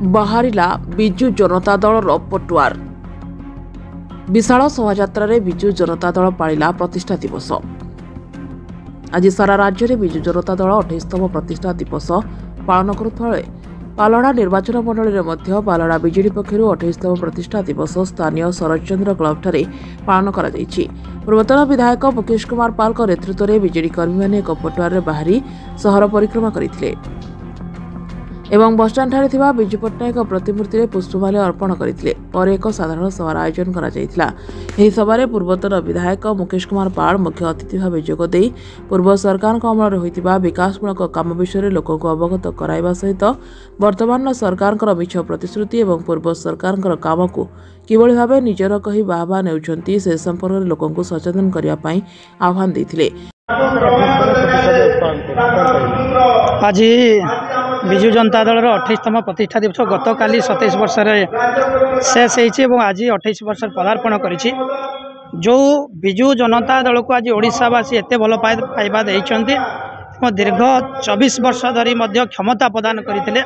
ବାହାରିଲା ବିଜୁ ଜନତା ଦଳର ପଟୁଆର। ବିଶାଳ ଶୋଭାଯାତ୍ରାରେ ବିଜୁ ଜନତା ଦଳ ପାଳିଲା ପ୍ରତିଷ୍ଠା ଦିବସ। ଆଜି ସାରା ରାଜ୍ୟରେ ବିଜୁ ଜନତା ଦଳ 28ତମ ପ୍ରତିଷ୍ଠା ଦିବସ ପାଳନ କରୁଥିବା ବେଳେ ପାଲଡ଼ା ନିର୍ବାଚନ ମଣ୍ଡଳୀରେ ମଧ୍ୟ ପାଲଡ଼ା ବିଜେଡି ପକ୍ଷରୁ 28ତମ ପ୍ରତିଷ୍ଠା ଦିବସ ସ୍ଥାନୀୟ ଶରତଚନ୍ଦ୍ର କ୍ଲବଠାରେ ପାଳନ କରାଯାଇଛି। ପୂର୍ବତନ ବିଧାୟକ ମୁକେଶ କୁମାର ପାଲଙ୍କ ନେତୃତ୍ୱରେ ବିଜେଡି କର୍ମୀମାନେ ଏକ ପଟୁଆରରେ ବାହାରି ସହର ପରିକ୍ରମା କରିଥିଲେ ଏବଂ ବସ୍ଷ୍ଟାଣ୍ଡଠାରେ ଥିବା ବିଜୁ ପଟ୍ଟନାୟକ ପ୍ରତିମୂର୍ତ୍ତିରେ ପୁଷ୍ପମାଲ୍ୟ ଅର୍ପଣ କରିଥିଲେ। ପରେ ଏକ ସାଧାରଣ ସଭାର ଆୟୋଜନ କରାଯାଇଥିଲା। ଏହି ସଭାରେ ପୂର୍ବତନ ବିଧାୟକ ମୁକେଶ କୁମାର ପାଳ ମୁଖ୍ୟ ଅତିଥି ଭାବେ ଯୋଗଦେଇ ପୂର୍ବ ସରକାରଙ୍କ ଅମଳରେ ହୋଇଥିବା ବିକାଶମୂଳକ କାମ ବିଷୟରେ ଲୋକଙ୍କୁ ଅବଗତ କରାଇବା ସହିତ ବର୍ତ୍ତମାନର ସରକାରଙ୍କର ମିଛ ପ୍ରତିଶ୍ରୁତି ଏବଂ ପୂର୍ବ ସରକାରଙ୍କର କାମକୁ କିଭଳି ଭାବେ ନିଜର କହି ବାହାବା ନେଉଛନ୍ତି ସେ ସମ୍ପର୍କରେ ଲୋକଙ୍କୁ ସଚେତନ କରିବା ପାଇଁ ଆହ୍ୱାନ ଦେଇଥିଲେ। आज विजु जनता दल 28तम प्रतिष्ठा दिवस गतकाली 27 वर्ष शेष हो आज 28 वर्ष पदार्पण कर जो विजु जनता दल को आज ओडिशावासी एत भल पाइबा दीर्घ 24 वर्ष धरी क्षमता प्रदान करते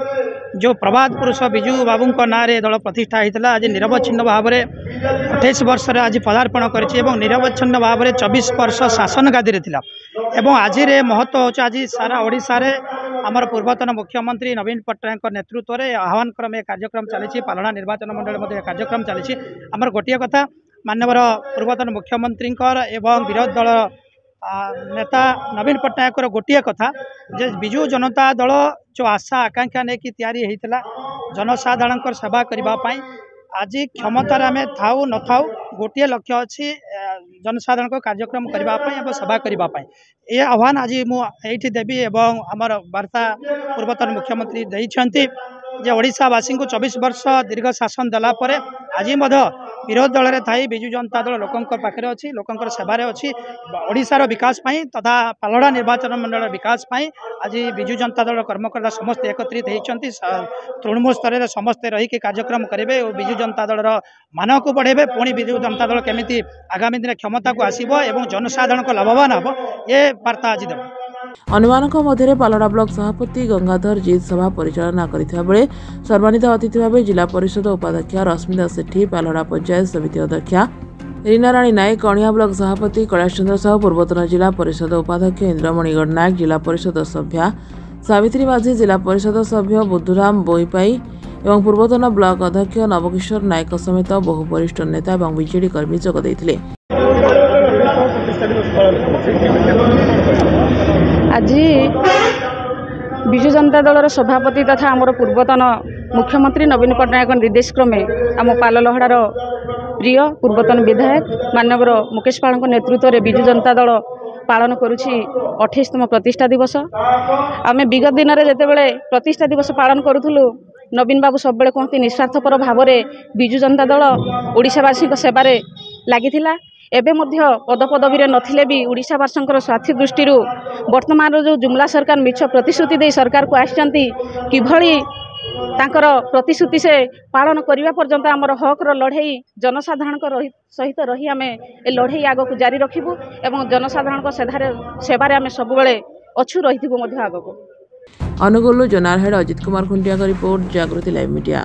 जो प्रभात पुरुष विजु बाबू ना दल प्रतिष्ठा होता आज निरवच्छिन्न भाव में 28 वर्ष आज पदार्पण कर निरवच्छिन्न भाव में 24 वर्ष शासन गादी थिला एवं आज महत्व हो आज सारा ओडिशा रे आमर पूर्वतन मुख्यमंत्री नवीन पट्टनायक नेतृत्व में आह्वान क्रम कार्यक्रम चली पालना निर्वाचन मंडल कार्यक्रम चली आमर गोटे कथा माननीय पूर्वतन मुख्यमंत्री एवं विरोधी दल नेता नवीन पट्टनायक गोटे कथा जे विजु जनता दल जो आशा आकांक्षा नहीं तैयारी होता जनसाधारण सेवा करने आज क्षमतार आम थाऊ न थाऊ गोटे लक्ष्य अच्छी जनसाधारण कार्यक्रम करने सेवा करने ये आह्वान आज मुझे देवी एवं आमर वार्ता पूर्वतन मुख्यमंत्री देइछंती जे ओडिशावासी को 24 वर्ष दीर्घ शासन देलापर आज विरोधी दल में थी विजु जनता दल लोकों पाखे अच्छी लोकों सेवार अच्छी ओडिशार विकास तथा पालड़ा निर्वाचन मंडल विकास आज विजु जनता दल कर्मकर्ता समस्त एकत्रित होती तृणमूल स्तर में समस्ते रहीकि कार्यक्रम करेंगे और विजु जनता दल मान को बढ़ेबे पुणी विजु जनता दल केमिति आगामी दिन क्षमता को आसीबो एवं जनसाधारण को लाभवान हम ये वार्ता आज देव। अन्यमानक मध्य पालड़ा ब्लॉक सभापति गंगाधर जीत सभा परिचालना करथिबा बेले सम्मानित अतिथि भाव जिला परिषद उपाध्यक्ष रश्मिता सेठी पालड़ा पंचायत समिति अध्यक्षा रीना राणी नायक कणिया ब्लॉक सभापति कैलाश चंद्र साहू पूर्वतन जिला परिषद उपाध्यक्ष इंद्रमणि गणनायक जिला परिषद सभ्या सावित्री माझी जिला परिषद सभ्य बुद्धुराम बोईपाई एवं पूर्वतन ब्लॉक अध्यक्ष नवकिशोर नायक समेत बहु वरिष्ठ नेता और बीजेडी कर्मी जोग देइथिले। आज विजु जनता दलर सभापति तथा आमर पूर्वतन मुख्यमंत्री नवीन पट्टनायक निर्देश क्रमे आम पाललहड़ार प्रिय पूर्वतन विधायक माननीय मुकेश पाल नेतृत्व में विजु जनता दल पालन करुछि 28तम प्रतिष्ठा दिवस। आम विगत दिन में जितेबाला प्रतिष्ठा दिवस पालन करूँ नवीन बाबू सब कहते निस्वार्थपर भाव में विजु जनता दल ओडिशावासी सेवार लगी एबे मध्य पदपदवी नथिले भी ओडिशावासींकर स्वार्थ दृष्टि वर्तमान जो जुमला सरकार मिछ प्रतिश्रुति दे सरकार को आसचंती किभली तांकर प्रतिश्रुति से पालन करने पर्यंत आमर हकर लड़ाई जनसाधारण सहित रही आम ए लड़ाई आग को जारी रखिबू एवं जनसाधारण सेवार आम सब अच्छु रही आग को। अनुगुल जोनारहेड अजित कुमार खुंटिया का रिपोर्ट जागृति लाइव मीडिया।